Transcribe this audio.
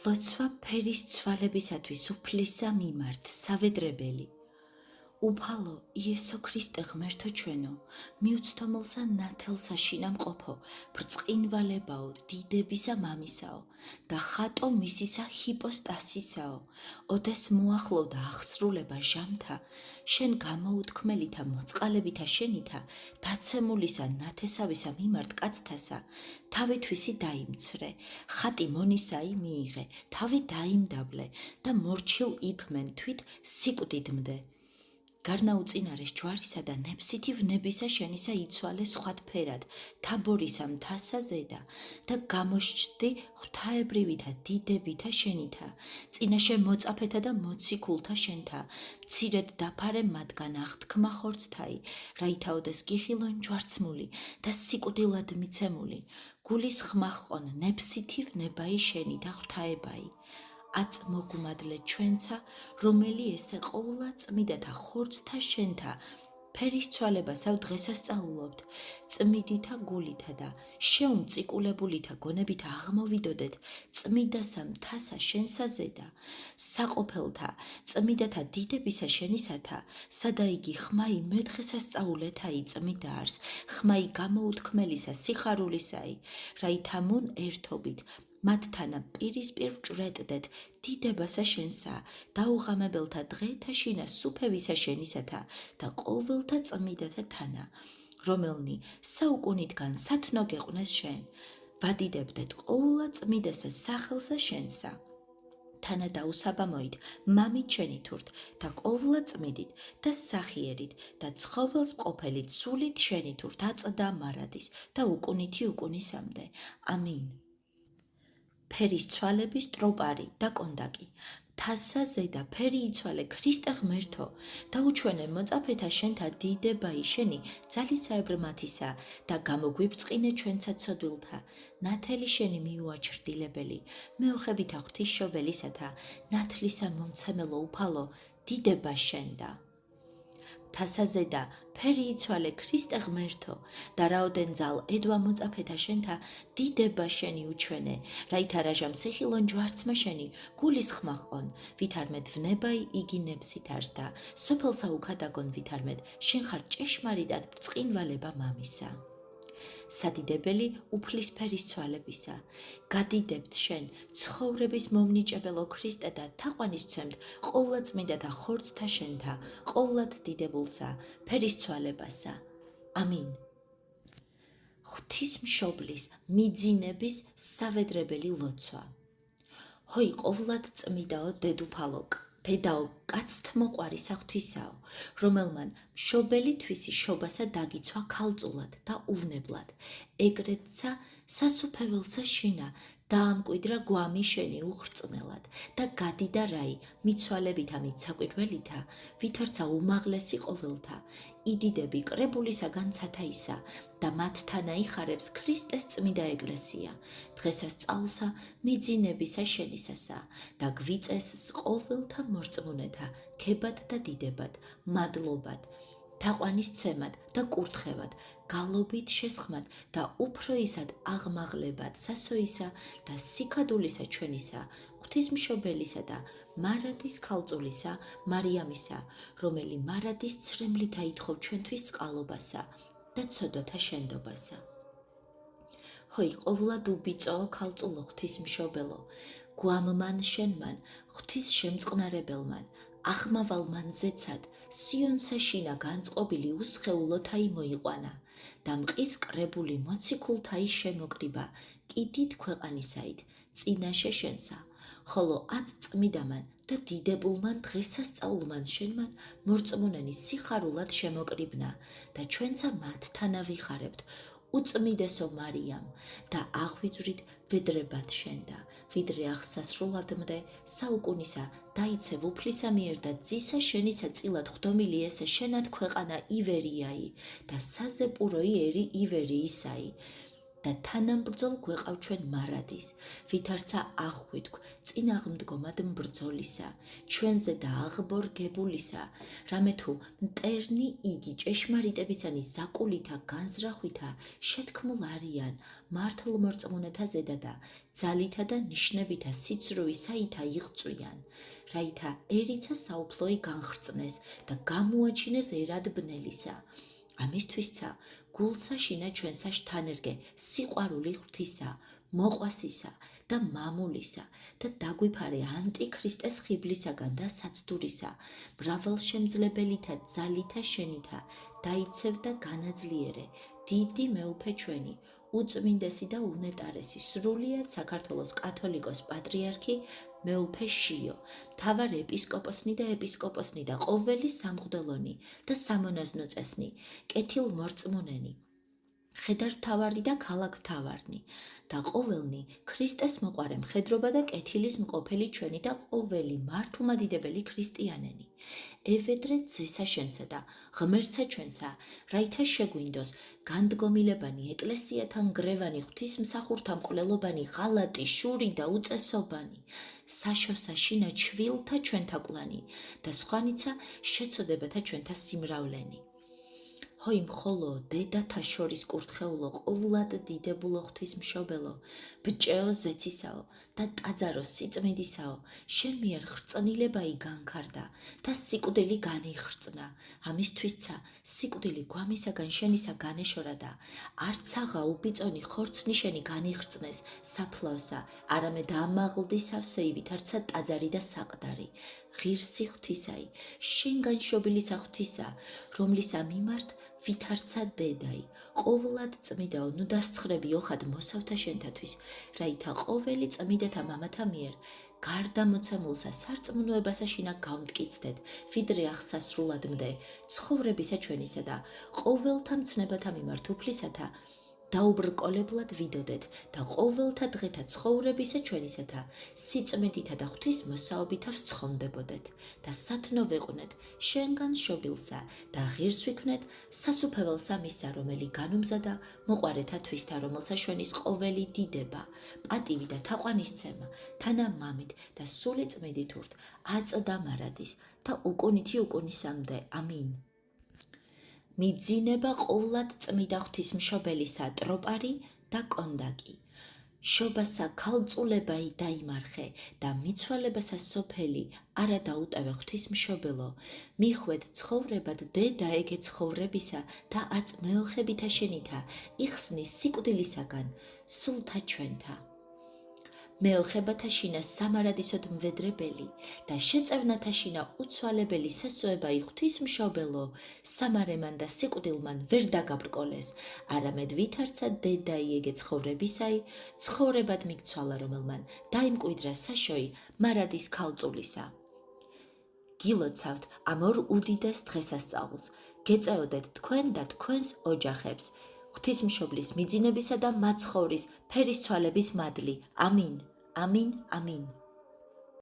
ლოცვა ფერის ცვალებისათვის უფლისა მიმართ სავედრებელი. უფალო იესო ქრისტე ღმერთო ჩვენო, მიუცდომელსა ნათელსა შინამყოფო, ბრწყინვალებაო, დიდებისა მამისაო და ხატო მისისა ჰიპოსტასისაო, ოდეს მოახლოვდა აღსრულება ჟამთა, შენ გამოუთქმელითა მოწყალებითა შენითა, დაცემულისა ნათესავისა მიმართ კაცთასა, თავი თვისი დაიმცრე, ხატი მონისაი მიიღე, თავი დაიმდაბლე და მორჩილ იქმენ თვით სიკვდიდმდე. გარნაუწინარეს ჯვარისა და ნებსითი ვნებისა შენისა იცვალე სხვადფერად, თაბორისა მთასა ზედა და გამოსჯდი ღვთაებრივითა დიდებითა შენითა, წინაშე მოწაფეთა და მოციქულთა შენთა, მცირედ დაფარე მათგან აღთქმა ხორცთაი, რაითაოდეს გიხილონ ჯვარცმული და სიკვდილად მიცემული, გულის ხმა ჰყონ ნებსითი ვნებაი შენითა ღვთაებაი. აწ მოგუმადლე ჩვენცა, რომელი ესე ყოვლა წმიდათა ხორცთა შენთა, ფერის ცვალებასავ დღესასწაულობთ, წმიდითა გულითა და შეუმწიკულებულითა გონებითა აღმოვიდოდეთ წმიდასა მთასა შენსა ზედა, საყოფელთა, წმიდათა დიდებისა შენისათა, სადა იგი ხმაი მეთხესასწაულეთაი წმიდაარს, ხმაი გამოუთქმელისა სიხარულისაი, რაითამუნ ერთობით, მათთანა პირისპირ ვჭვრეტდეთ დიდებასა შენსა, დაუღამებელთა დღეთა შინა სუფევისა შენისათა და ყოველთა წმიდათა თანა, რომელნი საუკუნითგან სათნო გეყვნეს შენ, ვადიდებდეთ ყოვლა წმიდასა სახელსა შენსა. თანა დაუსაბამოით მამით შენითურთ და ყოვლა წმიდით და სახიერით და ცხოველს ყოფელით სულით შენითურთ აწდა მარადის და უკუნითი უკუნისამდე. ამინ. ფერის ცვალების ტროპარი და კონდაკი. თასა ზედა ფერი იცვალე ქრისტე ღმერთო, დაუჩვენე მოწაფეთა შენთა დიდებაი შენი ძალისაებრ-მათისა და გამოგვიბწყინე ჩვენცა ცოდვილთა, ნათელი შენი მიუაჩრდილებელი, მეოხებითა ღვთისმშობელისათა, ნათლისა მომცემელო უფალო, დიდება შენდა. თასაზედა ფერი იცვალე ქრისტე ღმერთო და რაოდენ ძალ ედვა მოწაფეთა შენთა დიდება შენი უჩვენე, რაითა რაჟამ სიხილონ ჯვარცმა შენი გულის ხმა ჰყონ, ვითარმედ ვნებაი იგი ნებსით არს და სოფელსა უქადაგონ ვითარმედ შენ ხარ ჭეშმარიტად ბრწყინვალება მამისა. სადიდებელი უფლის ფერის ცვალებისა, გადიდებთ შენ ცხოვრების მომნიჭებელო ქრისტე და თაყვანისცემთ ყოვლა წმინდათა ხორცთა შენთა, ყოვლად დიდებულსა, ფერის ცვალებასა. ამინ. ღვთისმშობლის მიძინების სავედრებელი ლოცვა. ჰოი ყოვლად წმიდაო დედუფალო, დედაო კაცთმოყვარისა ღვთისაო, რომელმან მშობელი თვისი შობასა დაგიცვა ქალწულად და უვნებლად, ეგრეთცა სასუფეველსა შინა დაამკვიდრა გვამი შენი უხრწნელად და გადიდა რაი მიცვალებითა მიცაკვირველითა, ვითარცა უმაღლესი ყოველთა, იდიდები კრებულისაგან ცათაისა და მათთანა იხარებს ქრისტეს წმიდა ეკლესია, დღესასწაულსა მიძინებისა შენისასა და გვიწესს ყოველთა მორწმუნეთა ქებად და დიდებად, მადლობად, თაყვანისცემად და კურთხევად, გალობით შესხმად და უფროისად აღმაღლებად სასოისა და სიქადულისა ჩვენისა, ღვთისმშობელისა და მარადის ქალწულისა, მარიამისა, რომელი მარადის ცრემლით აითხოვ ჩვენთვის წყალობასა და ცოდვათა შენდობასა. ჰოი ყოვლად უბიწოო ქალწულო ღვთისმშობელო, გვამმან შენმან, ღვთის შემწყნარებელმან, ახმავალ ზეცად, სიონსა შინა განწყობილი უსხეულოთაი მოიყვანა და მყის კრებული მოციქულთაი შემოკრიბა, კიდით ქვეყანისაით, წინაშე შენსა, ხოლო აწ წმიდამან და დიდებულმან დღესასწაულმან შენმან მორწმუნენი სიხარულად შემოკრიბნა და ჩვენცა მათთანა ვიხარებთ, უწმიდესო მარიამ და აღვიძვრით ვედრებად შენდა, ვიდრე აღსასრულადმდე საუკუნისა დაიცევ უფლისა მიერ და ძისა შენისა წილად ხვდომილი ესე შენად ქვეყანა ივერიაი და საზეპუროი ერი ივერიისაი და თანამბრძოლ გვეყავ ჩვენ მარადის, ვითარცა ახვიდქვ წინაღმდგომად mbრძოლისა, ჩვენზე და აღბორგებულისა, რამე თუ მტერნი იგი ჭეშმარიტებისანი ზაკულითა განზრახვითა შეთქმულ არიან მართლმორწმუნეთა ზედა და ძალითა და ნიშნებითა სიცრუვისაითა იღწვიან, რაითაერიცა საუფლოი განხრწნეს და გამოაჩინეს ერად ბნელისა. ამისთვისცა გულსა შინა ჩვენსა შთანერგე სიყვარული ღვთისა, მოყვასისა და მამულისა და დაგვიფარე ანტიქრისტეს ხიბლისაგან და საცდურისა, მრავალშემძლებელითა ძალითა შენითა, დაიცევ და განაძლიერე, დიდი მეუფე ჩვენი, უწმინდესი და უნეტარესი, სრულიად საქართველოს კათოლიკოს პატრიარქი მეუფე შიო, მთავარ ეპისკოპოსნი და ეპისკოპოსნი და ყოველი სამღვდელონი და სამონაზნო წესნი, კეთილმორწმუნენი, ხედართმთავარი და ქალაქმთავარნი და ყოველნი ქრისტეს მოყვარე მხედრობა და კეთილის მყოფელი ჩვენი და ყოველი მართლმადიდებელი ქრისტიანენი. ევედრე ძესა შენსა და ღმერთსა ჩვენსა, რაითა შეგვინდოს განდგომილებანი ეკლესიათან გრევანი ღვთისმსახურთა მკვლელობანი ღალატი, შური და უწესობანი, საშოსა შინა ჩვილთა ჩვენთა კლანი და სხვანიცა შეწოდებათა ჩვენთა სიმრავლენი. ჰოი მხოლო დედათა შორის კურთხეულო, ყოვლად დიდებულო ღვთისმშობელო, ბჭეო ზეცისაო და ტაძარო სიწმინდისაო, შენ მიერ ხრწნილებაი განქარდა და სიკვდილი განიხრწნა. ამისთვისცა სიკვდილი გვამისაგან შენისა განეშორა და არცაღა უბიწონი ხორცნი შენი განიხრწნეს საფლავსა, არამედ ამაღლდისავსეი ვითარცა ტაძარი და საყდარი. ღირსი ღვთისაი, შენგან შობილისა ღვთისა, რომლისა მიმართ ვითარცა დედაი, ყოვლად წმიდაო, ნუ დასცხრები ოხად მოსავთა შენთათვის, რაითა ყოველი წმიდათა მამათა მიერ გარდამოცემულსა სარწმუნოებასა შინა გავმტკიცდეთ, ვიდრე აღსასრულად მდე, ცხოვრებისა ჩვენისა და ყოველთა მცნებათა მიმართ უფლისათა დაუბრკოლებლად ვიდოდეთ და ყოველთა დღეთა ცხოვრებისა ჩვენისათა სიწმიდითა და ღვთის მოსაობითა ვსცხონდებოდეთ და სათნო ვეყვნეთ შენგან შობილსა და ღირს ვიქმნეთ სასუფეველსა მისა, რომელი განუმზადა მოყვარეთა თვისთა, რომელსა ჩვენის ყოველი დიდება, პატივი და თაყვანისცემა თანამამით და სული წმიდით ურთ აწდა მარადის და უკუნითი უკუნისამდე. ამინ. მიძინება ყოვლად წმიდა ღვთისმშობელისა ტროპარი და კონდაკი. შობასა ქალწულებაი დაიმარხე და მიცვალებასა სოფელი არა დაუტევე ღვთისმშობელო. მიხვედ ცხოვრებად დედა ეგე ცხოვრებისა და აწ მეოხებითა შენითა იხსნის სიკვდილისაგან სულთა ჩვენთა. მეოხებათა შინა სამარადისოდ მვედრებელი და შეწევნათა შინა უცვალებელი სასოებაი ღვთისმშობელო, სამარემან და სიკვდილმან ვერ დაგაბრკოლეს, არამედ ვითარცა დედაი ეგე ცხოვრებისაი, ცხოვრებად მიქცვალა, რომელმან დაიმკვიდრა საშოი მარადის ქალწულისა. გილოცავთ ამ ორ უდიდეს დღესასწაულს, გეწეოდეთ თქვენ და თქვენს ოჯახებს, ღვთისმშობლის მიძინებისა და მაცხოვრის ფერისცვალების მადლი. ამინ, ამინ, ამინ.